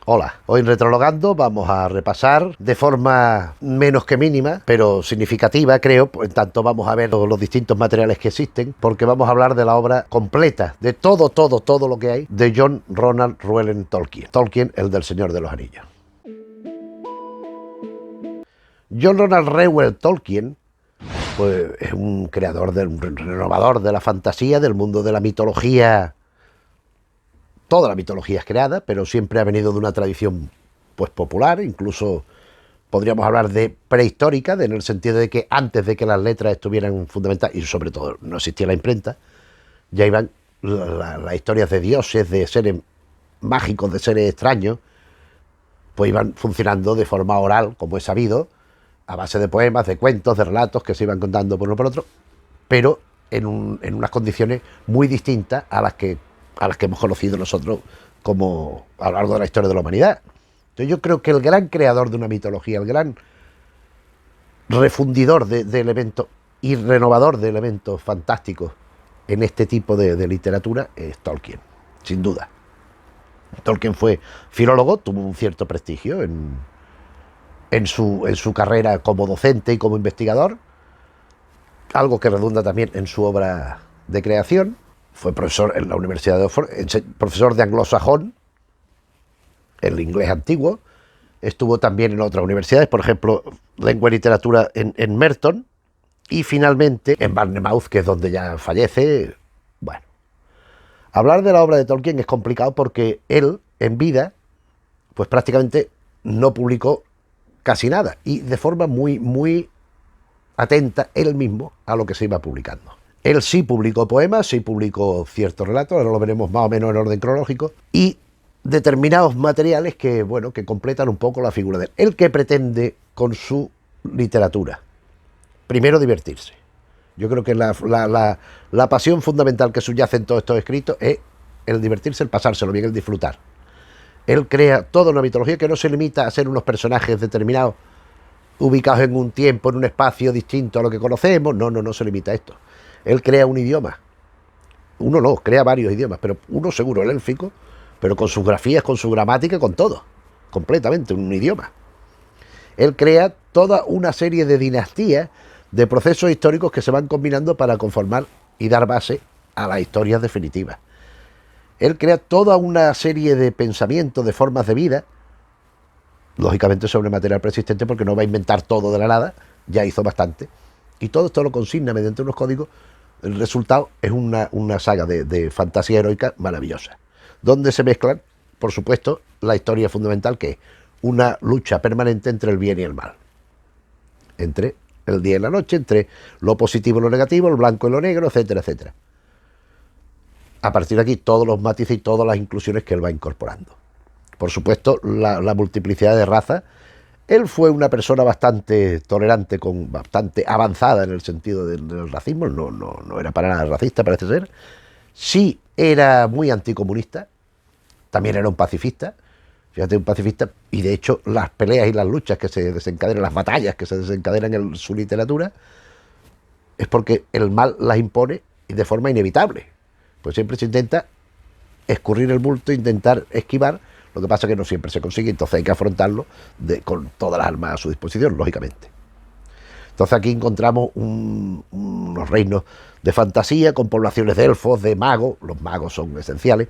Hola, hoy en Retrologando vamos a repasar de forma menos que mínima, pero significativa, creo, en tanto vamos a ver los distintos materiales que existen, porque vamos a hablar de la obra completa, de todo lo que hay, de John Ronald Reuel Tolkien. Tolkien, el del Señor de los Anillos. John Ronald Reuel Tolkien pues, es un creador, un renovador de la fantasía, del mundo de la mitología. Toda la mitología es creada, pero siempre ha venido de una tradición pues popular, incluso podríamos hablar de prehistórica, en el sentido de que antes de que las letras estuvieran fundamentadas, y sobre todo no existía la imprenta, ya iban las historias de dioses, de seres mágicos, de seres extraños, pues iban funcionando de forma oral, como es sabido, a base de poemas, de cuentos, de relatos que se iban contando por uno por otro, pero en unas condiciones muy distintas a las que hemos conocido nosotros como a lo largo de la historia de la humanidad. Entonces yo creo que el gran creador de una mitología, el gran refundidor de elementos y renovador de elementos fantásticos en este tipo de literatura es Tolkien, sin duda. Tolkien fue filólogo, tuvo un cierto prestigio en su carrera como docente y como investigador, algo que redunda también en su obra de creación. Fue profesor en la Universidad de Oxford, profesor de anglosajón, el inglés antiguo. Estuvo también en otras universidades, por ejemplo, lengua y literatura en Merton, y finalmente en Bournemouth, que es donde ya fallece. Bueno, hablar de la obra de Tolkien es complicado porque él, en vida, pues prácticamente no publicó casi nada, y de forma muy atenta él mismo a lo que se iba publicando. Él sí publicó poemas, sí publicó ciertos relatos, ahora lo veremos más o menos en orden cronológico, y determinados materiales que, bueno, que completan un poco la figura de él. ¿Él qué pretende con su literatura? Primero, divertirse. Yo creo que la pasión fundamental que subyace en todos estos escritos es el divertirse, el pasárselo bien, el disfrutar. Él crea toda una mitología que no se limita a ser unos personajes determinados, ubicados en un tiempo, en un espacio distinto a lo que conocemos. No se limita a esto. Él crea un idioma. Uno no, crea varios idiomas, pero uno seguro, el élfico, pero con sus grafías, con su gramática, con todo. Completamente, un idioma. Él crea toda una serie de dinastías, de procesos históricos que se van combinando para conformar y dar base a las historias definitivas. Él crea toda una serie de pensamientos, de formas de vida, lógicamente sobre material preexistente, porque no va a inventar todo de la nada, ya hizo bastante. Y todo esto lo consigna mediante unos códigos. El resultado es una saga de fantasía heroica maravillosa, donde se mezclan, por supuesto, la historia fundamental, que es una lucha permanente entre el bien y el mal, entre el día y la noche, entre lo positivo y lo negativo, el blanco y lo negro, etcétera, etcétera. A partir de aquí, todos los matices y todas las inclusiones que él va incorporando. Por supuesto, la multiplicidad de razas. Él fue una persona bastante tolerante, bastante avanzada en el sentido del racismo. No era para nada racista, parece ser. Sí era muy anticomunista. También era un pacifista. Fíjate, un pacifista. Y de hecho, las peleas y las luchas que se desencadenan, las batallas que se desencadenan en su literatura, es porque el mal las impone y de forma inevitable. Pues siempre se intenta escurrir el bulto, intentar esquivar. Lo que pasa es que no siempre se consigue, entonces hay que afrontarlo con todas las armas a su disposición, lógicamente. Entonces aquí encontramos unos reinos de fantasía con poblaciones de elfos, de magos, los magos son esenciales,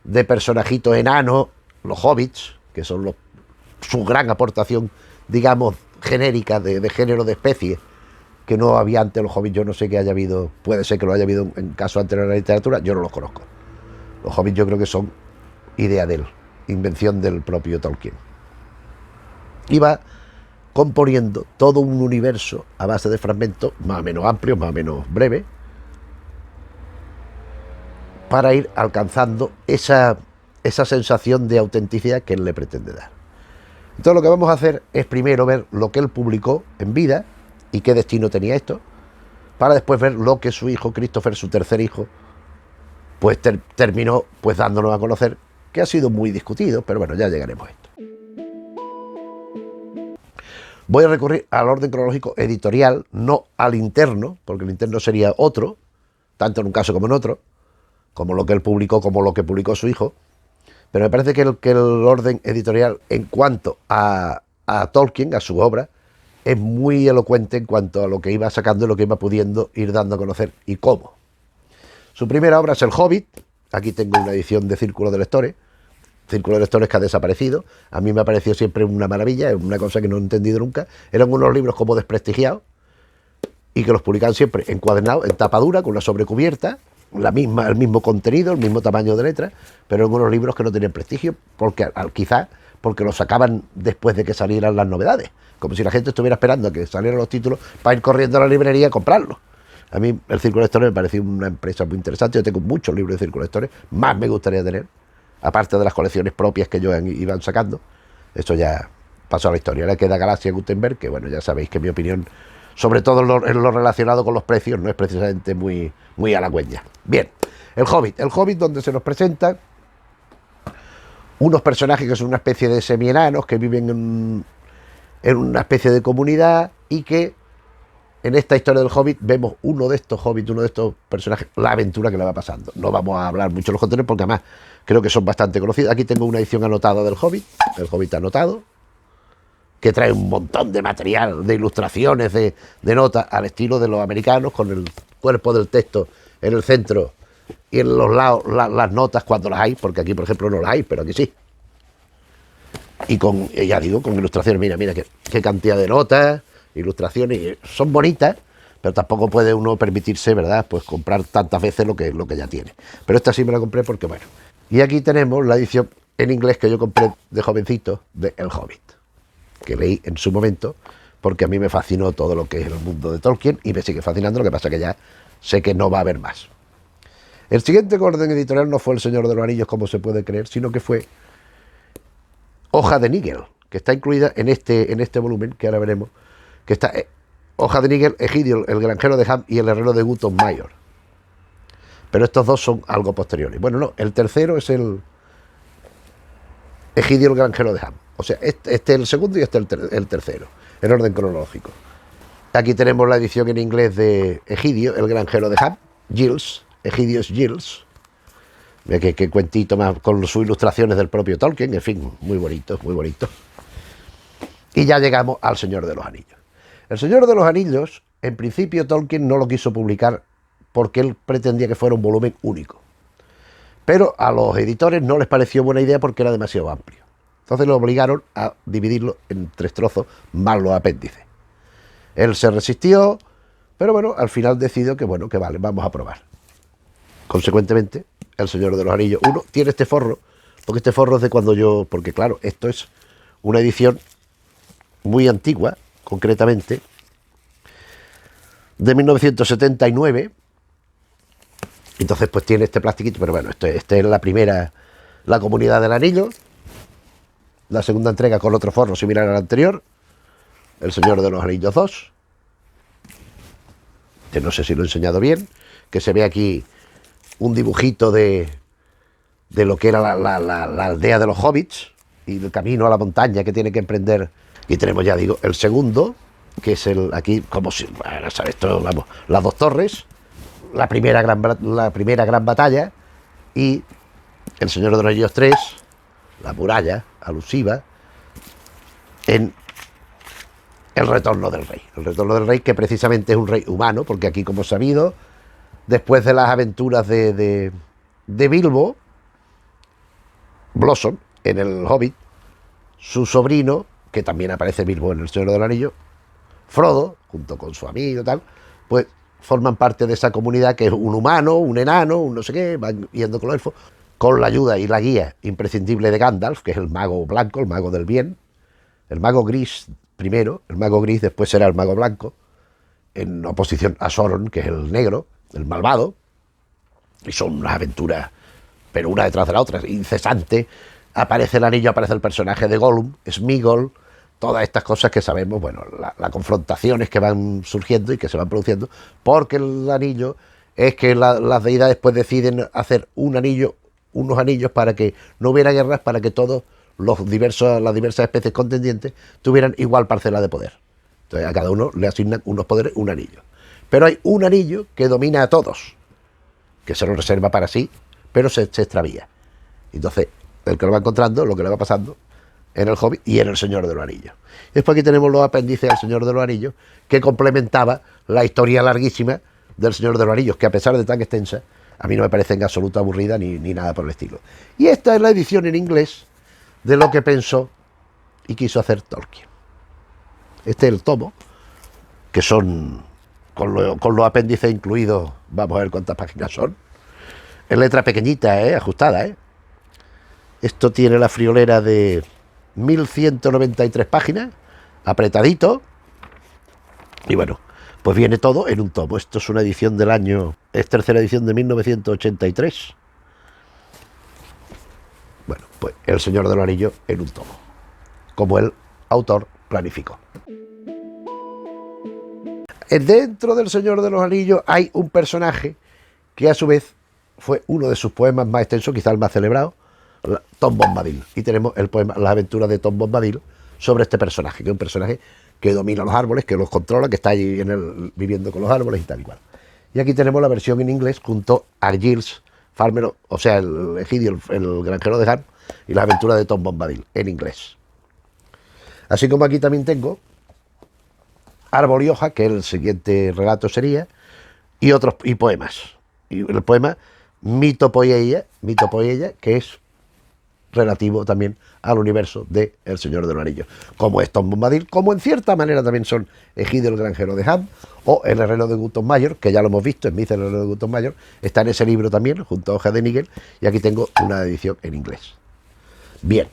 de personajitos enanos, los hobbits, que son su gran aportación, digamos, genérica de género de especie, que no había antes los hobbits. Yo no sé que haya habido, puede ser que lo haya habido en casos anteriores a la literatura, yo no los conozco. Los hobbits yo creo que son idea de él, invención del propio Tolkien. Iba componiendo todo un universo a base de fragmentos más o menos amplios, más o menos breves, para ir alcanzando esa sensación de autenticidad que él le pretende dar. Entonces lo que vamos a hacer es primero ver lo que él publicó en vida y qué destino tenía esto, para después ver lo que su hijo Christopher, su tercer hijo, pues terminó pues dándonos a conocer, que ha sido muy discutido, pero bueno, ya llegaremos a esto. Voy a recurrir al orden cronológico editorial, no al interno, porque el interno sería otro, tanto en un caso como en otro, como lo que él publicó, como lo que publicó su hijo. Pero me parece que el orden editorial en cuanto a Tolkien, a su obra, es muy elocuente en cuanto a lo que iba sacando y lo que iba pudiendo ir dando a conocer y cómo. Su primera obra es El Hobbit. Aquí tengo una edición de Círculo de Lectores. Círculo de Lectores que ha desaparecido. A mí me ha parecido siempre una maravilla, es una cosa que no he entendido nunca. Eran unos libros como desprestigiados y que los publicaban siempre encuadernados, en tapadura, con la sobrecubierta, el mismo contenido, el mismo tamaño de letra, pero en unos libros que no tenían prestigio, porque quizás porque los sacaban después de que salieran las novedades, como si la gente estuviera esperando a que salieran los títulos para ir corriendo a la librería a comprarlos. A mí el Círculo de Lectores me pareció una empresa muy interesante. Yo tengo muchos libros de Círculo de Lectores, más me gustaría tener, aparte de las colecciones propias que ellos iban sacando. Esto ya pasó a la historia. Ahora queda Galaxia Gutenberg, que bueno, ya sabéis que mi opinión, sobre todo en lo relacionado con los precios, no es precisamente muy halagüeña. Bien, El Hobbit donde se nos presentan unos personajes que son una especie de semienanos que viven en una especie de comunidad y que en esta historia del Hobbit vemos uno de estos hobbits, uno de estos personajes, la aventura que le va pasando. No vamos a hablar mucho de los contenidos porque además creo que son bastante conocidos. Aquí tengo una edición anotada del Hobbit, el Hobbit anotado, que trae un montón de material, de ilustraciones, de notas al estilo de los americanos, con el cuerpo del texto en el centro y en los lados las notas cuando las hay, porque aquí por ejemplo no las hay, pero aquí sí. Y con, ya digo, con ilustraciones, mira qué cantidad de notas, ilustraciones, son bonitas, pero tampoco puede uno permitirse, ¿verdad?, pues comprar tantas veces lo que ya tiene. Pero esta sí me la compré porque, bueno. Y aquí tenemos la edición en inglés que yo compré de jovencito de El Hobbit, que leí en su momento, porque a mí me fascinó todo lo que es el mundo de Tolkien y me sigue fascinando, lo que pasa que ya sé que no va a haber más. El siguiente orden editorial no fue El Señor de los Anillos, como se puede creer, sino que fue Hoja de Nigel, que está incluida en este volumen, que ahora veremos, que está Hoja de Nigel, Egidio, el granjero de Ham y el herrero de Gutton Mayor. Pero estos dos son algo posteriores. Bueno, no, el tercero es el Egidio, el granjero de Ham. O sea, este es el segundo y este es el tercero, en orden cronológico. Aquí tenemos la edición en inglés de Egidio, el granjero de Ham, Giles, Egidio es Giles. Mira qué cuentito más con sus ilustraciones del propio Tolkien, en fin, muy bonito, muy bonito. Y ya llegamos al Señor de los Anillos. El Señor de los Anillos, en principio Tolkien no lo quiso publicar porque él pretendía que fuera un volumen único. Pero a los editores no les pareció buena idea porque era demasiado amplio. Entonces lo obligaron a dividirlo en 3 trozos más los apéndices. Él se resistió, pero bueno, al final decidió que bueno, que vale, vamos a probar. Consecuentemente, El Señor de los Anillos 1 tiene este forro, porque este forro es de cuando yo, porque claro, esto es una edición muy antigua, concretamente, de 1979. Entonces pues tiene este plastiquito, pero bueno, este es la primera, la Comunidad del Anillo, la segunda entrega con otro forro similar al anterior, El Señor de los Anillos 2, que no sé si lo he enseñado bien, que se ve aquí un dibujito de lo que era la aldea de los hobbits y el camino a la montaña que tiene que emprender. Y tenemos, ya digo, el segundo, que es el aquí, como si, bueno, esto, vamos, las 2 torres, la primera gran batalla, y El Señor de los Anillos 3, la muralla alusiva, en El Retorno del Rey. El Retorno del Rey, que precisamente es un rey humano, porque aquí, como sabido, después de las aventuras de Bilbo, Blossom, en el Hobbit, su sobrino, que también aparece Bilbo en El Señor del Anillo, Frodo, junto con su amigo y tal, pues forman parte de esa comunidad que es un humano, un enano, un no sé qué, van yendo con los elfos, con la ayuda y la guía imprescindible de Gandalf, que es el mago blanco, el mago del bien, el mago gris primero, el mago gris después será el mago blanco, en oposición a Sauron, que es el negro, el malvado, y son unas aventuras, pero una detrás de la otra, incesante. Aparece el anillo, aparece el personaje de Gollum, Sméagol, todas estas cosas que sabemos, bueno, las confrontaciones que van surgiendo y que se van produciendo, porque el anillo es que las deidades pues deciden hacer unos anillos para que no hubiera guerras, para que todos las diversas especies contendientes tuvieran igual parcela de poder. Entonces a cada uno le asignan unos poderes, un anillo. Pero hay un anillo que domina a todos, que se lo reserva para sí, pero se extravía. Entonces el que lo va encontrando, lo que le va pasando en el Hobbit y en el Señor de los Anillos. Después aquí tenemos los apéndices al Señor de los Anillos, que complementaba la historia larguísima del Señor de los Anillos, que a pesar de tan extensa, a mí no me parece en absoluto aburrida ni nada por el estilo. Y esta es la edición en inglés de lo que pensó y quiso hacer Tolkien. Este es el tomo, que son con los apéndices incluidos, vamos a ver cuántas páginas son, en letra pequeñita, ajustada. Esto tiene la friolera de 1193 páginas, apretadito, y bueno, pues viene todo en un tomo. Esto es una edición del año, es tercera edición de 1983. Bueno, pues El Señor de los Anillos en un tomo, como el autor planificó. Dentro del Señor de los Anillos hay un personaje que a su vez fue uno de sus poemas más extensos, quizá el más celebrado, Tom Bombadil. Y tenemos el poema Las aventuras de Tom Bombadil sobre este personaje, que es un personaje que domina los árboles, que los controla, que está allí viviendo con los árboles y tal y cual. Y aquí tenemos la versión en inglés junto a Giles Farmer, o sea, el Egidio, el granjero de Han, y las aventuras de Tom Bombadil en inglés. Así como aquí también tengo Árbol y hoja, que el siguiente relato sería, y poemas. Y el poema Mitopoeia, que es relativo también al universo de El Señor de los Anillos, como es Tom Bombadil, como en cierta manera también son Egidio el granjero de Ham o El herrero de Gutton Mayor, que ya lo hemos visto, en Myth el herrero de Gutton Mayor, está en ese libro también, junto a Hoja de Nigel, y aquí tengo una edición en inglés. Bien,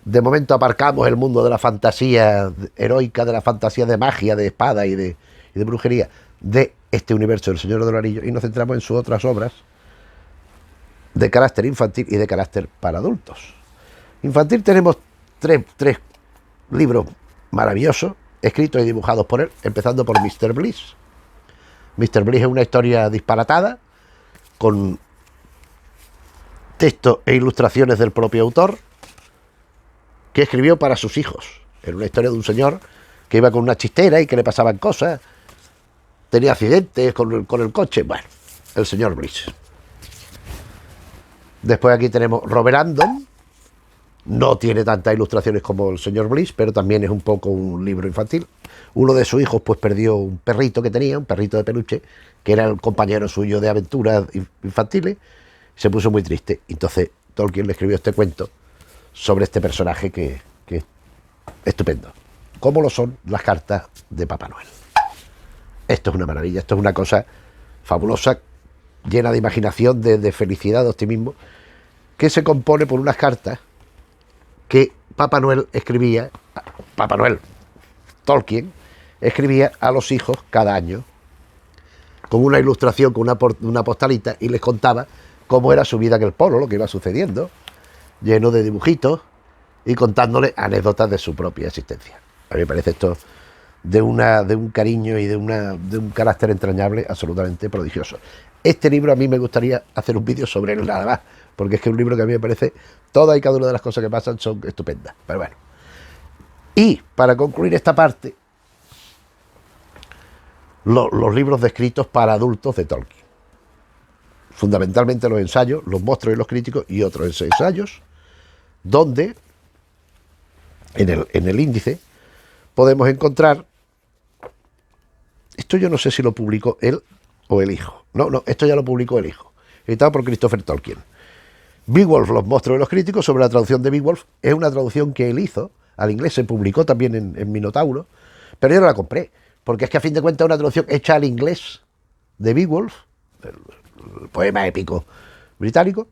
de momento aparcamos el mundo de la fantasía heroica, de la fantasía de magia, de espada y de brujería de este universo del Señor de los Anillos, y nos centramos en sus otras obras de carácter infantil y de carácter para adultos. Infantil tenemos tres libros maravillosos, escritos y dibujados por él, empezando por Mr. Bliss. Mr. Bliss es una historia disparatada, con textos e ilustraciones del propio autor, que escribió para sus hijos. Era una historia de un señor que iba con una chistera y que le pasaban cosas, tenía accidentes con el coche. Bueno, el señor Bliss. Después aquí tenemos Robert Andon. No tiene tantas ilustraciones como el señor Bliss, pero también es un poco un libro infantil. Uno de sus hijos pues perdió un perrito que tenía, un perrito de peluche, que era el compañero suyo de aventuras infantiles. Se puso muy triste. Entonces Tolkien le escribió este cuento sobre este personaje que es estupendo, como lo son las cartas de Papá Noel. Esto es una maravilla, esto es una cosa fabulosa, llena de imaginación, de felicidad, de optimismo, que se compone por unas cartas que Papá Noel escribía, Papá Noel, Tolkien, escribía a los hijos cada año, con una ilustración, con una postalita, y les contaba cómo era su vida en el polo, lo que iba sucediendo, lleno de dibujitos y contándole anécdotas de su propia existencia. A mí me parece esto de un cariño y de un carácter entrañable absolutamente prodigioso. Este libro a mí me gustaría hacer un vídeo sobre él nada más, porque es que es un libro que a mí me parece, todas y cada una de las cosas que pasan son estupendas. Pero bueno. Y para concluir esta parte, los libros descritos para adultos de Tolkien. Fundamentalmente los ensayos, Los monstruos y los críticos, y otros ensayos, donde en el índice podemos encontrar, esto yo no sé si lo publicó él o el hijo, no, esto ya lo publicó el hijo, editado por Christopher Tolkien. Beowulf, Los monstruos y los críticos, sobre la traducción de Beowulf, es una traducción que él hizo al inglés, se publicó también en Minotauro, pero yo no la compré, porque es que a fin de cuentas es una traducción hecha al inglés de Beowulf, el poema épico británico,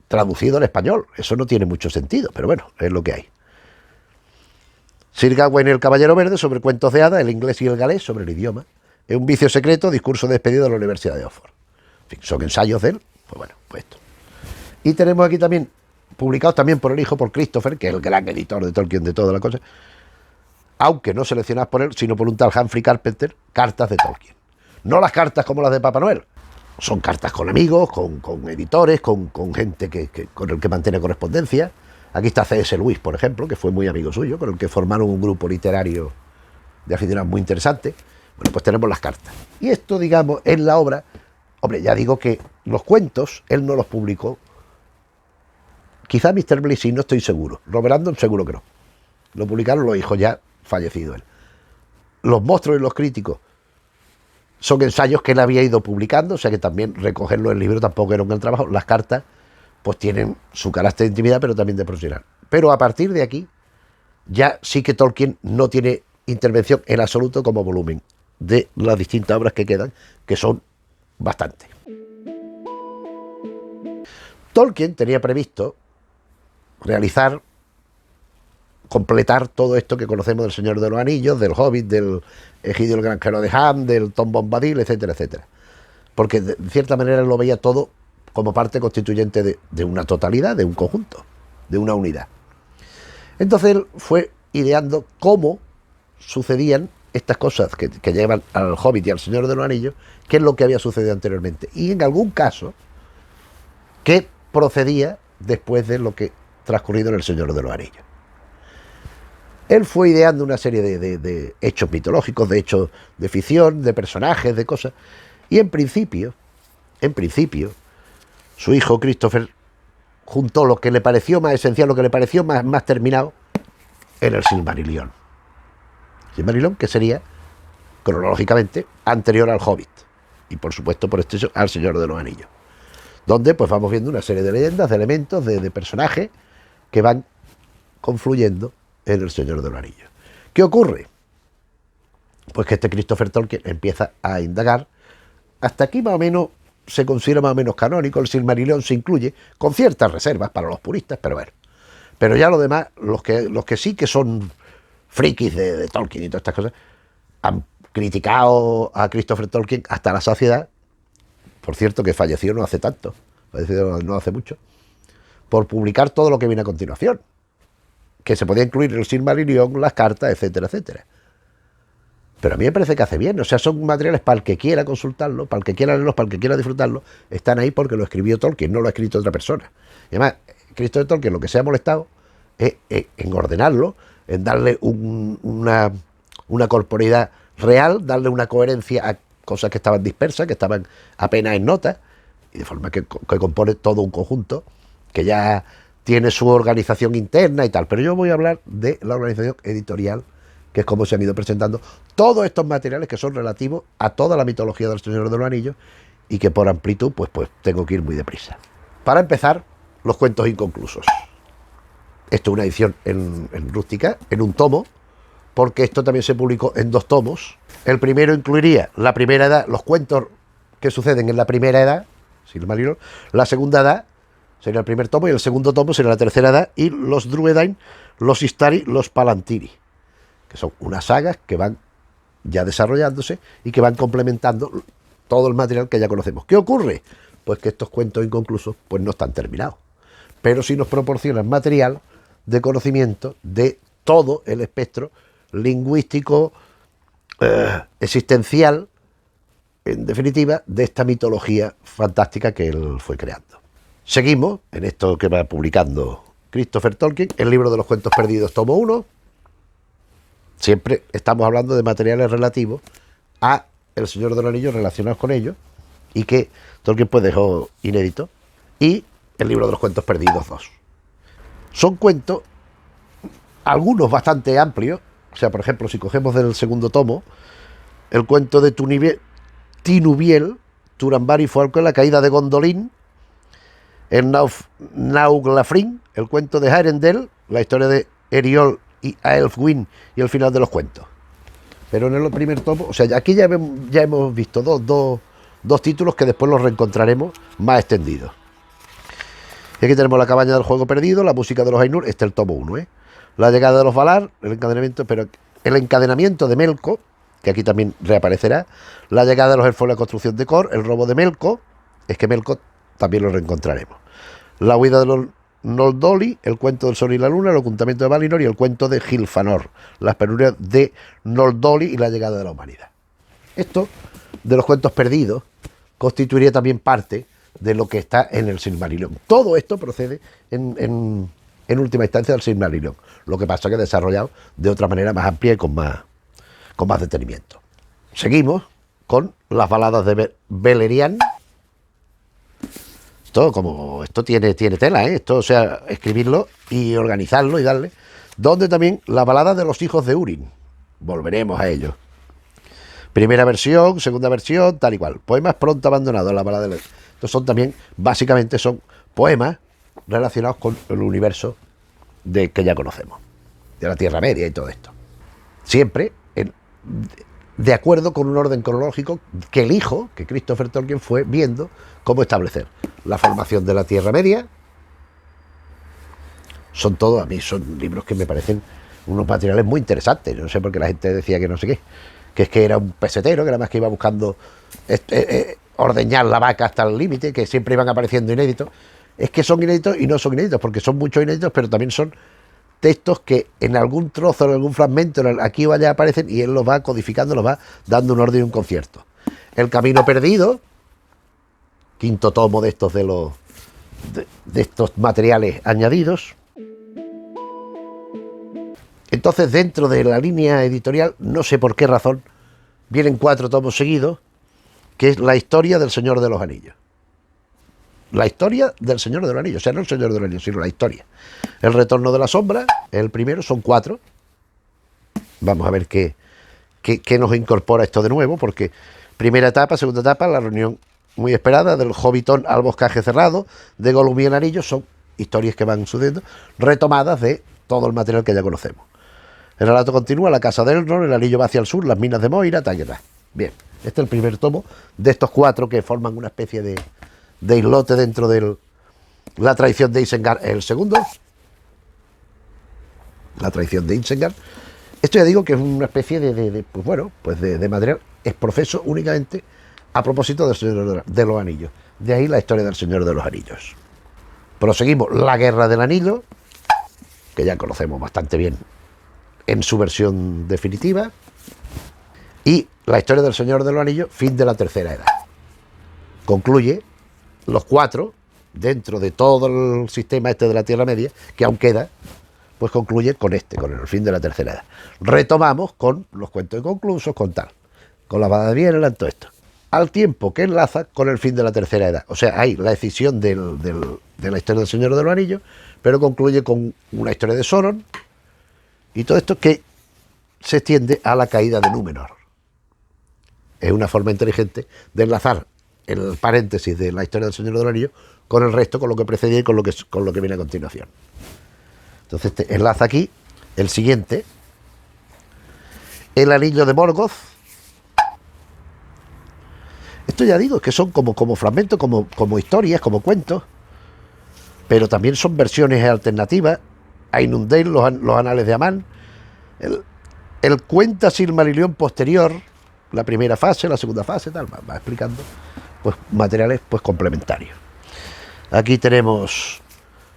traducido al español. Eso no tiene mucho sentido, pero bueno, es lo que hay. Sir Gawain y el Caballero Verde, sobre cuentos de hadas, el inglés y el galés, sobre el idioma. Es un vicio secreto, discurso de despedida de la Universidad de Oxford. En fin, son ensayos de él, pues bueno, pues esto. Y tenemos aquí también, publicados también por el hijo, por Christopher, que es el gran editor de Tolkien de toda la cosa, aunque no seleccionadas por él, sino por un tal Humphrey Carpenter, cartas de Tolkien. No las cartas como las de Papá Noel, son cartas con amigos, con editores, con gente con el que mantiene correspondencia. Aquí está C.S. Lewis, por ejemplo, que fue muy amigo suyo, con el que formaron un grupo literario de aficionados muy interesante. Bueno, pues tenemos las cartas. Y esto, digamos, es la obra. Hombre, ya digo que los cuentos él no los publicó Quizá Mr. Bliss sí, no estoy seguro. Robert Andon seguro que no. Lo publicaron los hijos ya fallecido él. Los monstruos y los críticos son ensayos que él había ido publicando, o sea que también recogerlo en el libro tampoco era un gran trabajo. Las cartas pues tienen su carácter de intimidad, pero también de profesional. Pero a partir de aquí, ya sí que Tolkien no tiene intervención en absoluto como volumen de las distintas obras que quedan, que son bastantes. Tolkien tenía previsto completar todo esto que conocemos del Señor de los Anillos, del Hobbit, del Egidio el Granjero de Ham, del Tom Bombadil, etcétera, etcétera. Porque de cierta manera él lo veía todo como parte constituyente de una totalidad, de un conjunto, de una unidad. Entonces él fue ideando cómo sucedían estas cosas que llevan al Hobbit y al Señor de los Anillos, qué es lo que había sucedido anteriormente. Y en algún caso, qué procedía después de lo que transcurrido en el Señor de los Anillos. Él fue ideando una serie de hechos mitológicos, de hechos de ficción, de personajes, de cosas. Y en principio, su hijo Christopher juntó lo que le pareció más esencial, lo que le pareció más terminado, en el Silmarillion. Silmarillion, que sería, cronológicamente, anterior al Hobbit. Y por supuesto, por extensión, al Señor de los Anillos. Donde pues vamos viendo una serie de leyendas, de elementos, de personajes que van confluyendo en el Señor de los Anillos. ¿Qué ocurre? Pues que este Christopher Tolkien empieza a indagar. Hasta aquí más o menos se considera más o menos canónico. El Silmarillion se incluye con ciertas reservas para los puristas, pero bueno. Pero ya los demás, los que sí que son frikis de Tolkien y todas estas cosas, han criticado a Christopher Tolkien hasta la saciedad. Por cierto, que falleció no hace tanto, falleció no hace mucho, por publicar todo lo que viene a continuación, que se podía incluir el Silmarillion, las cartas, etcétera, etcétera. Pero a mí me parece que hace bien, o sea, son materiales para el que quiera consultarlo, para el que quiera leerlos, para el que quiera disfrutarlo, están ahí porque lo escribió Tolkien, no lo ha escrito otra persona. Y además, Christopher Tolkien lo que se ha molestado es en ordenarlo, en darle una corporeidad real, darle una coherencia a cosas que estaban dispersas, que estaban apenas en notas, y de forma que compone todo un conjunto que ya tiene su organización interna y tal. Pero yo voy a hablar de la organización editorial, que es como se han ido presentando todos estos materiales que son relativos a toda la mitología del Señor de los Anillos y que por amplitud pues tengo que ir muy deprisa. Para empezar, los cuentos inconclusos. Esto es una edición en rústica, en un tomo, porque esto también se publicó en 2 tomos. El primero incluiría la primera edad, los cuentos que suceden en la primera edad, Silmarillion. La segunda edad sería el primer tomo y el segundo tomo sería la tercera edad, y los Druedain, los Istari, los Palantiri, que son unas sagas que van ya desarrollándose y que van complementando todo el material que ya conocemos. ¿Qué ocurre? Pues que estos cuentos inconclusos pues no están terminados, pero sí nos proporcionan material de conocimiento de todo el espectro lingüístico, existencial, en definitiva, de esta mitología fantástica que él fue creando. Seguimos en esto que va publicando Christopher Tolkien, el libro de los cuentos perdidos, tomo 1. Siempre estamos hablando de materiales relativos a El Señor de los Anillos, relacionados con ellos, y que Tolkien pues dejó inédito. Y el libro de los cuentos perdidos 2. Son cuentos, algunos bastante amplios. O sea, por ejemplo, si cogemos del segundo tomo, el cuento de Tinubiel, Turambar y Fualco, la caída de Gondolin, el Nauglafrin, el cuento de Harendel, la historia de Eriol y Aelfwin y el final de los cuentos. Pero en el primer tomo, o sea, aquí ya hemos visto dos títulos que después los reencontraremos más extendidos. Y aquí tenemos la cabaña del juego perdido, la música de los Ainur, este es el tomo 1, la llegada de los Valar, el encadenamiento de Melkor, que aquí también reaparecerá, la llegada de los elfos, la construcción de Kor, el robo de Melkor, es que Melkor también lo reencontraremos, la huida de los Noldoli, el cuento del sol y la luna, el ocultamiento de Valinor y el cuento de Gilfanor, las penurias de Noldoli y la llegada de la humanidad. Esto de los cuentos perdidos constituiría también parte de lo que está en el Silmarillion. Todo esto procede en última instancia del Silmarillion. Lo que pasa es que desarrollado de otra manera más amplia y con más detenimiento. Seguimos con las baladas de Beleriand, Esto tiene tela, ¿eh? Esto, o sea, escribirlo y organizarlo y darle. Donde también la balada de los hijos de Urim. Volveremos a ello. Primera versión, segunda versión, tal y cual. Poemas pronto abandonados, la balada de... Estos son también, básicamente son poemas relacionados con el universo que ya conocemos. De la Tierra Media y todo esto. Siempre de acuerdo con un orden cronológico que el hijo, que Christopher Tolkien, fue viendo cómo establecer la formación de la Tierra Media. Son todos, a mí son libros que me parecen unos materiales muy interesantes. No sé por qué la gente decía que no sé qué, que es que era un pesetero, que era más que iba buscando ordeñar la vaca hasta el límite, que siempre iban apareciendo inéditos. Es que son inéditos y no son inéditos, porque son muchos inéditos, pero también son textos que en algún trozo, en algún fragmento, aquí o allá aparecen, y él los va codificando, los va dando un orden y un concierto. El Camino Perdido, quinto tomo de estos de estos materiales añadidos. Entonces, dentro de la línea editorial, no sé por qué razón, vienen 4 tomos seguidos, que es la historia del Señor de los Anillos. La historia del Señor de los Anillos, o sea, no el Señor de los Anillos, sino la historia. El Retorno de la Sombra, el primero, son 4. Vamos a ver qué nos incorpora esto de nuevo, porque primera etapa, segunda etapa, la reunión muy esperada del Hobbitón al boscaje cerrado, de Gollum y el Anillo, son historias que van sucediendo, retomadas de todo el material que ya conocemos. El relato continúa, la casa de Elrond, el anillo va hacia el sur, las minas de Moira, tal y tal. Bien, este es el primer tomo de estos 4 que forman una especie de islote dentro de la traición de Isengard. El segundo, la traición de Isengard. Esto ya digo que es una especie de material es profeso únicamente a propósito del Señor de los Anillos. De ahí la historia del Señor de los Anillos. Proseguimos la Guerra del Anillo, que ya conocemos bastante bien en su versión definitiva, y la historia del Señor de los Anillos, fin de la Tercera Edad. Concluye los 4 dentro de todo el sistema de la Tierra Media, que aún queda, pues concluye con el fin de la Tercera Edad. Retomamos con los cuentos inconclusos, con la Bada de Biereland, todo esto. Al tiempo que enlaza con el fin de la Tercera Edad. O sea, hay la decisión de la historia del Señor de los Anillos, pero concluye con una historia de Sauron, y todo esto que se extiende a la caída de Númenor. Es una forma inteligente de enlazar el paréntesis de la historia del Señor de los Anillos con el resto, con lo que precedía y con lo que viene a continuación. Entonces enlaza aquí el siguiente, el Anillo de Morgoth. Esto ya digo, que son como fragmentos, como historias, como cuentos, pero también son versiones alternativas. Ainundale, los anales de Amán, el cuenta Silmarillion posterior, la primera fase, la segunda fase, tal, va explicando pues materiales pues complementarios. Aquí tenemos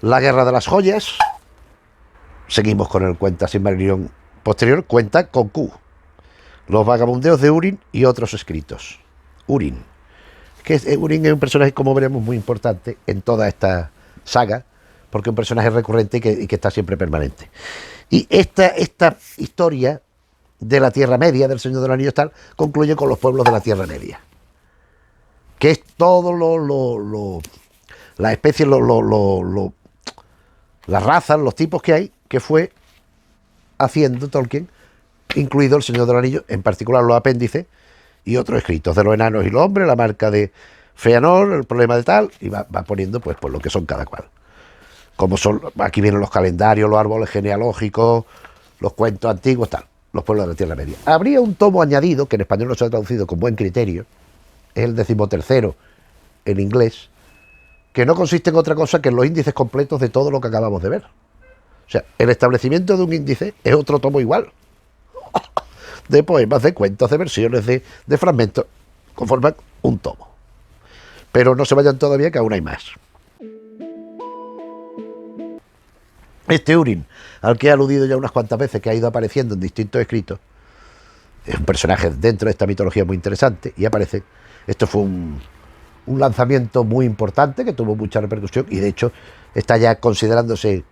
la Guerra de las Joyas. Seguimos con el cuenta Silmarillion posterior, cuenta con Q, los vagabundeos de Húrin y otros escritos. Húrin es un personaje, como veremos, muy importante en toda esta saga, porque es un personaje recurrente y que está siempre permanente. Y esta historia de la Tierra Media, del Señor de los Anillos, tal, concluye con los pueblos de la Tierra Media, que es todo las especies, las razas, los tipos que hay, que fue haciendo Tolkien, incluido el Señor de los Anillos, en particular los apéndices y otros escritos de los enanos y los hombres, la marca de Feanor, el problema de tal, y va poniendo pues lo que son cada cual. Como son, aquí vienen los calendarios, los árboles genealógicos, los cuentos antiguos, tal, los pueblos de la Tierra Media. Habría un tomo añadido, que en español no se ha traducido con buen criterio, es el 13º en inglés, que no consiste en otra cosa que en los índices completos de todo lo que acabamos de ver. O sea, el establecimiento de un índice es otro tomo igual, de poemas, de cuentos, de versiones, de fragmentos, conforman un tomo. Pero no se vayan todavía, que aún hay más. Este Húrin, al que he aludido ya unas cuantas veces, que ha ido apareciendo en distintos escritos, es un personaje dentro de esta mitología muy interesante, y aparece. Esto fue un lanzamiento muy importante, que tuvo mucha repercusión, y de hecho está ya considerándose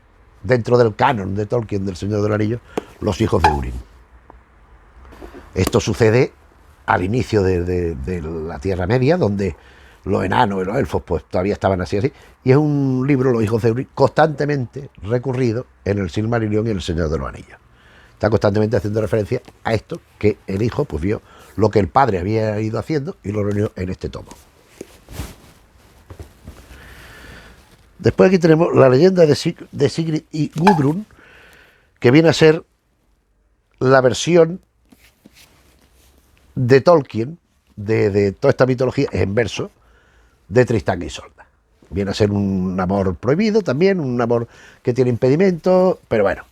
dentro del canon de Tolkien, del Señor de los Anillos, los hijos de Húrin. Esto sucede al inicio de la Tierra Media, donde los enanos y los elfos pues todavía estaban así. Y es un libro, Los hijos de Uri, constantemente recurrido en el Silmarillion y en el Señor de los Anillos. Está constantemente haciendo referencia a esto, que el hijo pues vio lo que el padre había ido haciendo y lo reunió en este tomo. Después aquí tenemos la leyenda de Sigrid y Gudrun, que viene a ser la versión de Tolkien de toda esta mitología en verso de Tristán y Isolda. Viene a ser un amor prohibido también, un amor que tiene impedimentos, pero bueno,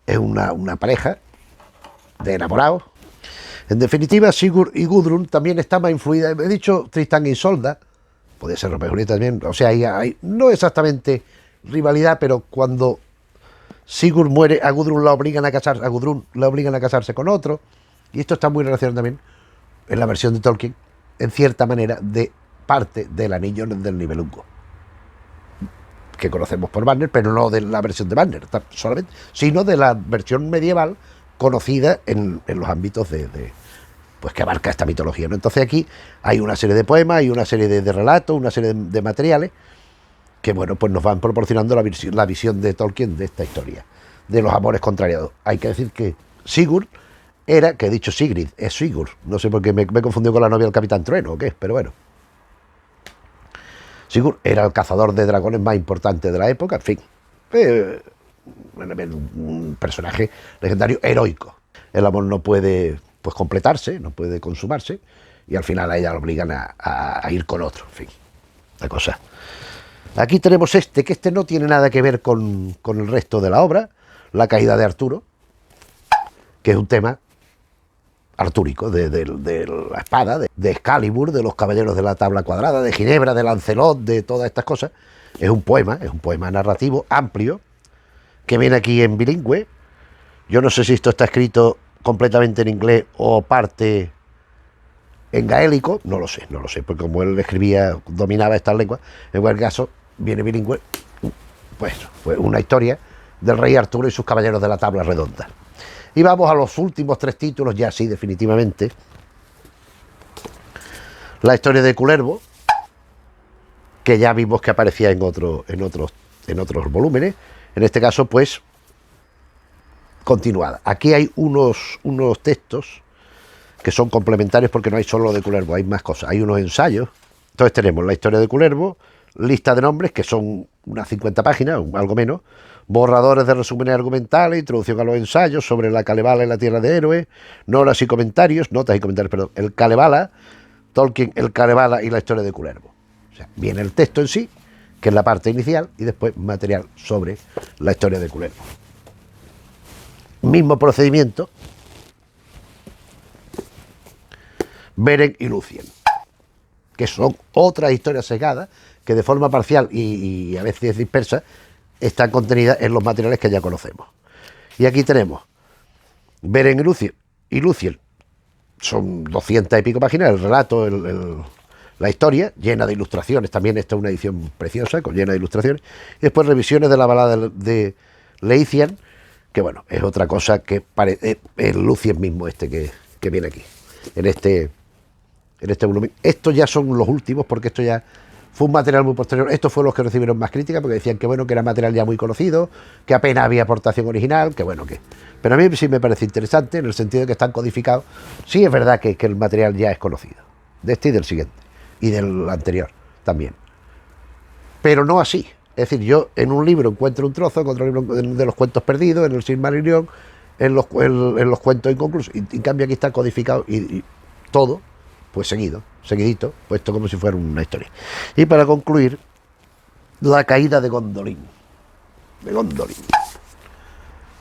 es una pareja de enamorados. En definitiva, Sigurd y Gudrun también está más influida. He dicho Tristán y Isolda, podría ser Romeo y Julieta también, o sea, hay no exactamente rivalidad, pero cuando Sigurd muere, a Gudrun la obligan a casarse con otro, y esto está muy relacionado también en la versión de Tolkien, en cierta manera, de parte del anillo del Nibelungo, que conocemos por Banner, pero no de la versión de Banner solamente, sino de la versión medieval conocida en los ámbitos pues que abarca esta mitología, ¿no? Entonces aquí hay una serie de poemas, hay una serie de relatos, una serie de materiales que, bueno, pues nos van proporcionando la visión de Tolkien de esta historia, de los amores contrariados. Hay que decir que Sigurd era, que he dicho Sigrid, es Sigurd, no sé por qué me he confundido con la novia del Capitán Trueno o qué, pero bueno. Sigurd era el cazador de dragones más importante de la época, en fin, un personaje legendario, heroico. El amor no puede pues completarse, no puede consumarse, y al final a ella la obligan a ir con otro, en fin, la cosa. Aquí tenemos que no tiene nada que ver con el resto de la obra, la caída de Arturo, que es un tema artúrico, de la espada, de Excalibur, de los caballeros de la tabla cuadrada, de Ginebra, de Lancelot, de todas estas cosas. Es un poema narrativo amplio, que viene aquí en bilingüe. Yo no sé si esto está escrito completamente en inglés o parte en gaélico, no lo sé, porque como él escribía, dominaba estas lenguas, en cualquier caso, viene bilingüe, pues una historia del rey Arturo y sus caballeros de la tabla redonda. Y vamos a los últimos 3 títulos, ya sí, definitivamente. La historia de Kullervo, que ya vimos que aparecía en otros volúmenes, en este caso, pues, continuada. Aquí hay unos textos que son complementarios porque no hay solo lo de Kullervo, hay más cosas, hay unos ensayos. Entonces tenemos la historia de Kullervo, lista de nombres, que son unas 50 páginas, algo menos, borradores de resúmenes argumentales, introducción a los ensayos sobre la Kalevala y la Tierra de Héroes, notas y comentarios, perdón, el Kalevala, Tolkien, el Kalevala y la historia de Kullervo. O sea, viene el texto en sí, que es la parte inicial, y después material sobre la historia de Kullervo. Mismo procedimiento, Beren y Lúthien, que son otras historias segadas que de forma parcial y a veces dispersa están contenidas en los materiales que ya conocemos. Y aquí tenemos Beren y Lúthien, son 200 y pico páginas, el relato, la historia, llena de ilustraciones, también esta es una edición preciosa, llena de ilustraciones, y después revisiones de la balada de Leithian, que bueno, es otra cosa que parece el Lúthien mismo que viene aquí, en este volumen. Estos ya son los últimos, porque esto ya fue un material muy posterior. Estos fueron los que recibieron más críticas, porque decían que bueno, que era material ya muy conocido, que apenas había aportación original, que bueno, que... Pero a mí sí me parece interesante, en el sentido de que están codificados. Sí es verdad que el material ya es conocido, de este y del siguiente, y del anterior también. Pero no así. Es decir, yo en un libro encuentro un trozo, en otro libro de los cuentos perdidos, en el Silmarillion, en los cuentos inconclusos, y en cambio aquí está codificado y todo, pues seguidito, puesto como si fuera una historia. Y para concluir, la caída de Gondolin,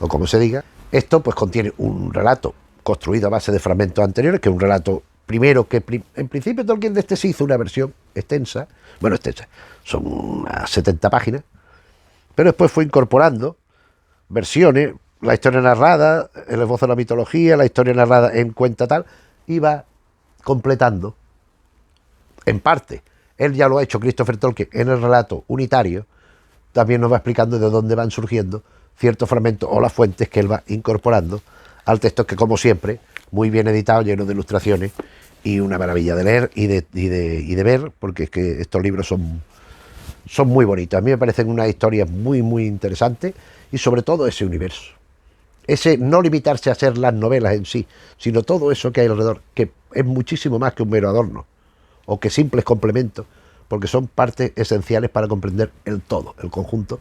o como se diga. Esto pues contiene un relato construido a base de fragmentos anteriores, que es un relato primero que en principio Tolkien de este se hizo una versión extensa, son unas 70 páginas, pero después fue incorporando versiones, la historia narrada, el esbozo de la mitología, la historia narrada en cuenta tal, y va completando en parte. Él ya lo ha hecho, Christopher Tolkien, en el relato unitario, también nos va explicando de dónde van surgiendo ciertos fragmentos o las fuentes que él va incorporando al texto, que como siempre, muy bien editado, lleno de ilustraciones y una maravilla de leer y de ver, porque es que estos libros son muy bonitos. A mí me parecen unas historias muy interesantes y sobre todo ese universo. Ese no limitarse a ser las novelas en sí, sino todo eso que hay alrededor, que es muchísimo más que un mero adorno o que simples complementos, porque son partes esenciales para comprender el todo, el conjunto,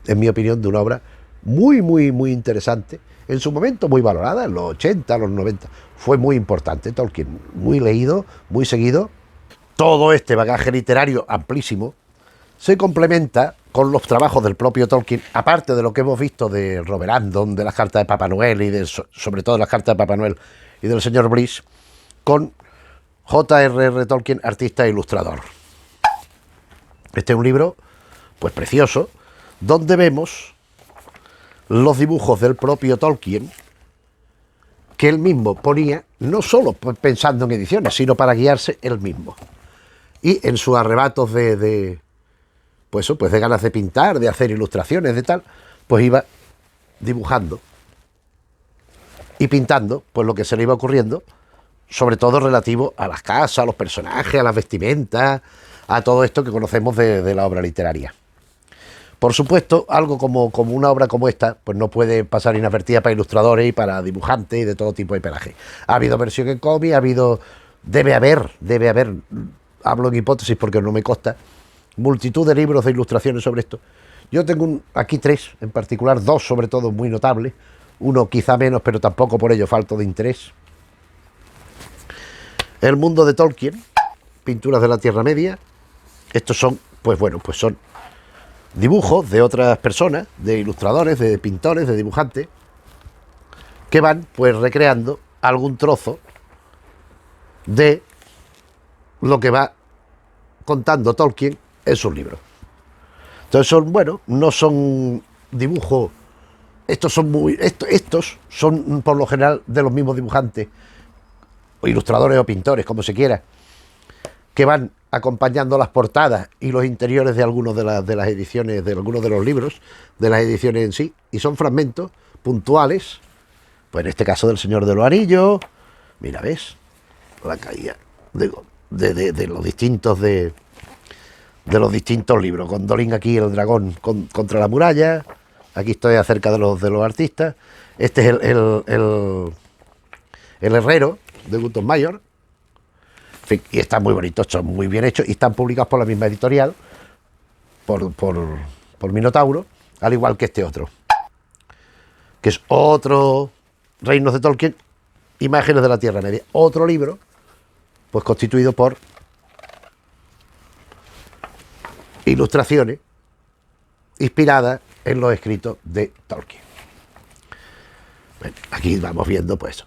en mi opinión, de una obra muy interesante, en su momento muy valorada, en los 80, los 90, fue muy importante Tolkien, muy leído, muy seguido. Todo este bagaje literario amplísimo se complementa con los trabajos del propio Tolkien, aparte de lo que hemos visto de Robert Andon, de las cartas de Papá Noel y sobre todo las cartas de Papá Noel y del señor Bliss, con J.R.R. Tolkien, artista e ilustrador. Este es un libro, pues precioso, donde vemos los dibujos del propio Tolkien, que él mismo ponía, no solo pensando en ediciones, sino para guiarse él mismo. Y en sus arrebatos de ganas de pintar, de hacer ilustraciones, de tal, pues iba dibujando y pintando pues lo que se le iba ocurriendo, sobre todo relativo a las casas, a los personajes, a las vestimentas, a todo esto que conocemos de la obra literaria. Por supuesto, algo como una obra como esta, pues no puede pasar inadvertida para ilustradores y para dibujantes y de todo tipo de pelaje. Ha habido versión en cómic, debe haber, hablo en hipótesis porque no me consta, multitud de libros de ilustraciones sobre esto. Yo tengo aquí 3, en particular 2 sobre todo muy notables, uno quizá menos, pero tampoco por ello falto de interés. El mundo de Tolkien, pinturas de la Tierra Media. Estos son, son dibujos de otras personas, de ilustradores, de pintores, de dibujantes, que van pues recreando algún trozo de lo que va contando Tolkien en sus libros. Entonces no son dibujos, estos son por lo general de los mismos dibujantes, o ilustradores o pintores, como se quiera, que van acompañando las portadas y los interiores de algunos de las ediciones, de algunos de los libros, de las ediciones en sí, y son fragmentos puntuales, pues en este caso del Señor de los Anillos, mira, ¿ves? La caída de los distintos de los distintos libros. Gondolin aquí, el dragón contra la muralla. Aquí estoy acerca de los artistas. Este es el herrero de Gunther Mayer. En fin, y están muy bonitos, son muy bien hechos y están publicados por la misma editorial, por Minotauro, al igual que este otro, que es otro Reinos de Tolkien, Imágenes de la Tierra Media. Otro libro, pues constituido por ilustraciones inspiradas en los escritos de Tolkien. Bueno, aquí vamos viendo pues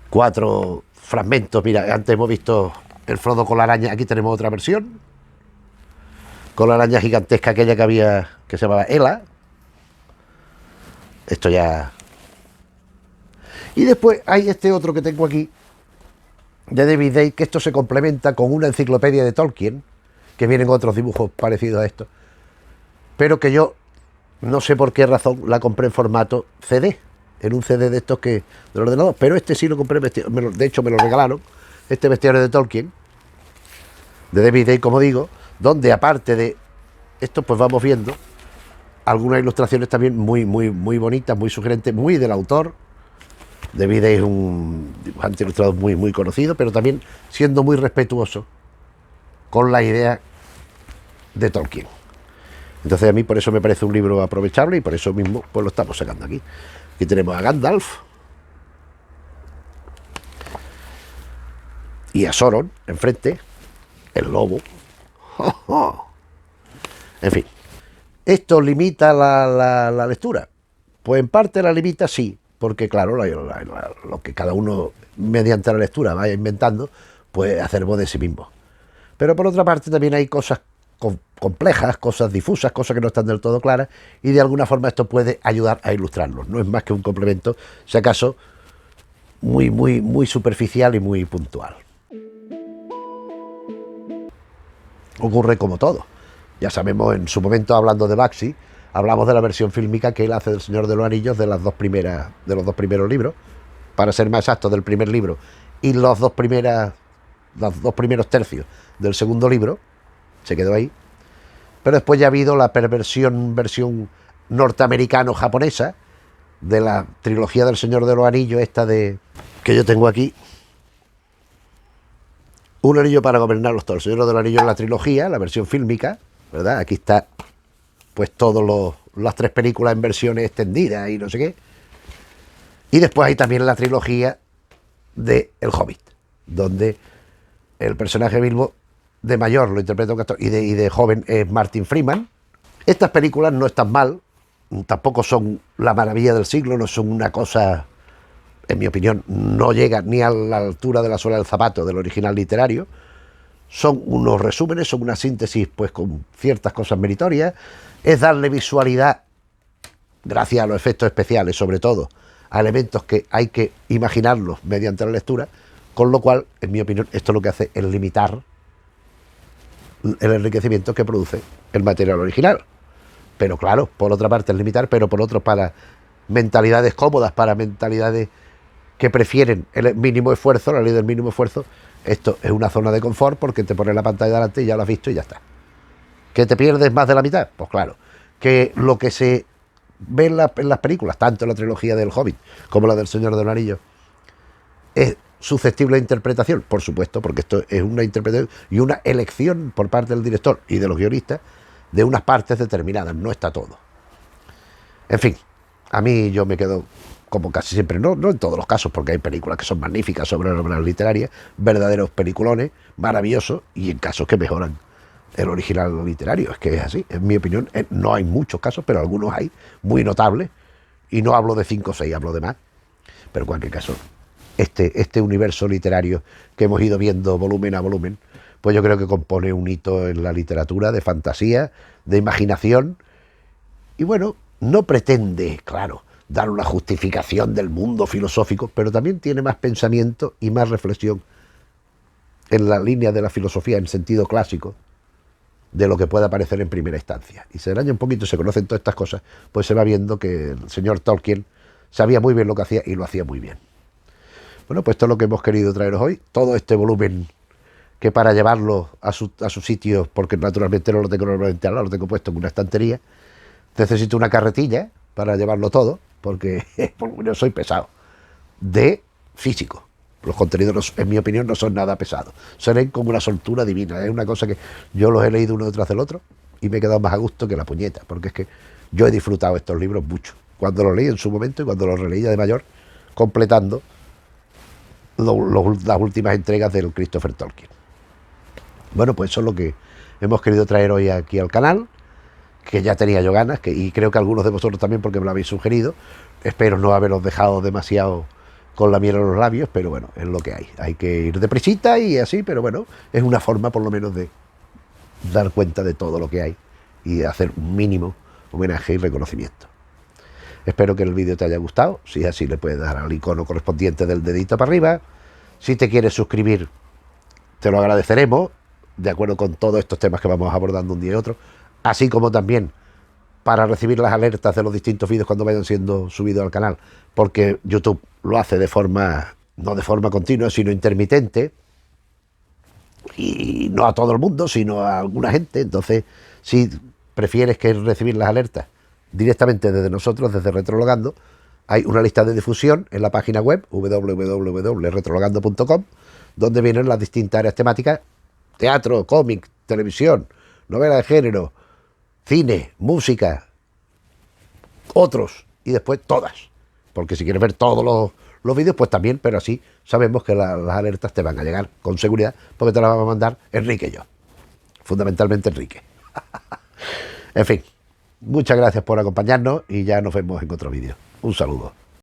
cuatro fragmentos. Mira, antes hemos visto el Frodo con la araña, aquí tenemos otra versión, con la araña gigantesca aquella que había, que se llamaba Ela. Esto ya... Y después hay este otro que tengo aquí, de David Day, que esto se complementa con una enciclopedia de Tolkien, que vienen otros dibujos parecidos a esto, pero que yo no sé por qué razón la compré en formato CD, en un CD de estos que del ordenador, pero este sí lo compré, de hecho me lo regalaron, este bestiario de Tolkien, de David Day, como digo, donde aparte de esto pues vamos viendo algunas ilustraciones también muy bonitas, muy sugerentes, muy del autor. David Day es un dibujante ilustrador muy conocido, pero también siendo muy respetuoso con la idea de Tolkien. Entonces a mí por eso me parece un libro aprovechable y por eso mismo pues lo estamos sacando aquí. Aquí tenemos a Gandalf y a Sauron enfrente, el lobo. En fin, ¿esto limita la lectura? Pues en parte la limita, sí, porque claro, lo que cada uno mediante la lectura vaya inventando, puede hacer voz de sí mismo. Pero por otra parte también hay cosas complejas, cosas difusas, cosas que no están del todo claras, y de alguna forma esto puede ayudar a ilustrarlos. No es más que un complemento, si acaso, muy superficial y muy puntual. Ocurre como todo. Ya sabemos, en su momento, hablando de Baxi, hablamos de la versión fílmica que él hace del Señor de los Anillos de los dos primeros libros, para ser más exacto, del primer libro y los dos primeros tercios del segundo libro, se quedó ahí. Pero después ya ha habido la versión norteamericano-japonesa de la trilogía del Señor de los Anillos, esta de que yo tengo aquí. Un anillo para gobernarlos todos. El Señor de los Anillos es la trilogía, la versión fílmica, ¿verdad? Aquí está, pues, las 3 películas en versiones extendidas y no sé qué. Y después hay también la trilogía de El Hobbit, donde el personaje Bilbo de mayor lo interpreta un actor y de joven es Martin Freeman. Estas películas no están mal, tampoco son la maravilla del siglo, no son una cosa, en mi opinión, no llegan ni a la altura de la suela del zapato del original literario. Son unos resúmenes, son una síntesis, pues, con ciertas cosas meritorias. Es darle visualidad, gracias a los efectos especiales, sobre todo, a elementos que hay que imaginarlos mediante la lectura, con lo cual, en mi opinión, esto lo que hace es limitar el enriquecimiento que produce el material original. Pero claro, por otra parte es limitar, pero por otro para mentalidades cómodas, para mentalidades que prefieren el mínimo esfuerzo, la ley del mínimo esfuerzo. Esto es una zona de confort porque te pones la pantalla delante y ya lo has visto y ya está. ¿Que te pierdes más de la mitad? Pues claro. Que lo que se ve en las películas, tanto en la trilogía del Hobbit como la del Señor de los Anillos, es susceptible de interpretación, por supuesto, porque esto es una interpretación y una elección por parte del director y de los guionistas de unas partes determinadas, no está todo. En fin, a mí yo me quedo, como casi siempre, no en todos los casos, porque hay películas que son magníficas sobre obras literarias, verdaderos peliculones, maravillosos, y en casos que mejoran el original literario. Es que es así, en mi opinión. No hay muchos casos, pero algunos hay, muy notables, y no hablo de 5 o 6, hablo de más. Pero en cualquier caso, este universo literario que hemos ido viendo volumen a volumen, pues yo creo que compone un hito en la literatura de fantasía, de imaginación, y bueno, no pretende, claro, dar una justificación del mundo filosófico, pero también tiene más pensamiento y más reflexión en la línea de la filosofía en sentido clásico de lo que pueda parecer en primera instancia. Y se daña un poquito, se conocen todas estas cosas, pues se va viendo que el señor Tolkien sabía muy bien lo que hacía y lo hacía muy bien. Bueno, pues esto es lo que hemos querido traeros hoy, todo este volumen que para llevarlo a su sitio, porque naturalmente no lo tengo normalmente al lado, lo tengo puesto en una estantería, necesito una carretilla para llevarlo todo, porque yo soy pesado, de físico. Los contenidos, en mi opinión, no son nada pesados. Se leen como una soltura divina. Es una cosa que yo los he leído uno detrás del otro y me he quedado más a gusto que la puñeta, porque es que yo he disfrutado estos libros mucho. Cuando los leí en su momento y cuando los releí ya de mayor, completando las últimas entregas del Christopher Tolkien. Bueno, pues eso es lo que hemos querido traer hoy aquí al canal, que ya tenía yo ganas, y creo que algunos de vosotros también, porque me lo habéis sugerido. Espero no haberos dejado demasiado con la miel en los labios, pero bueno, es lo que hay que ir deprisita y así, pero bueno, es una forma por lo menos de dar cuenta de todo lo que hay y de hacer un mínimo homenaje y reconocimiento. Espero que el vídeo te haya gustado. Si es así, le puedes dar al icono correspondiente del dedito para arriba. Si te quieres suscribir, te lo agradeceremos, de acuerdo con todos estos temas que vamos abordando un día y otro, así como también para recibir las alertas de los distintos vídeos cuando vayan siendo subidos al canal, porque YouTube lo hace de forma, no de forma continua, sino intermitente, y no a todo el mundo, sino a alguna gente. Entonces, si prefieres que recibir las alertas directamente desde nosotros, desde Retrologando, hay una lista de difusión en la página web www.retrologando.com, donde vienen las distintas áreas temáticas: teatro, cómic, televisión, novela de género, cine, música, otros, y después todas. Porque si quieres ver todos los vídeos, pues también, pero así sabemos que las alertas te van a llegar con seguridad, porque te las va a mandar Enrique y yo. Fundamentalmente Enrique. En fin, muchas gracias por acompañarnos y ya nos vemos en otro vídeo. Un saludo.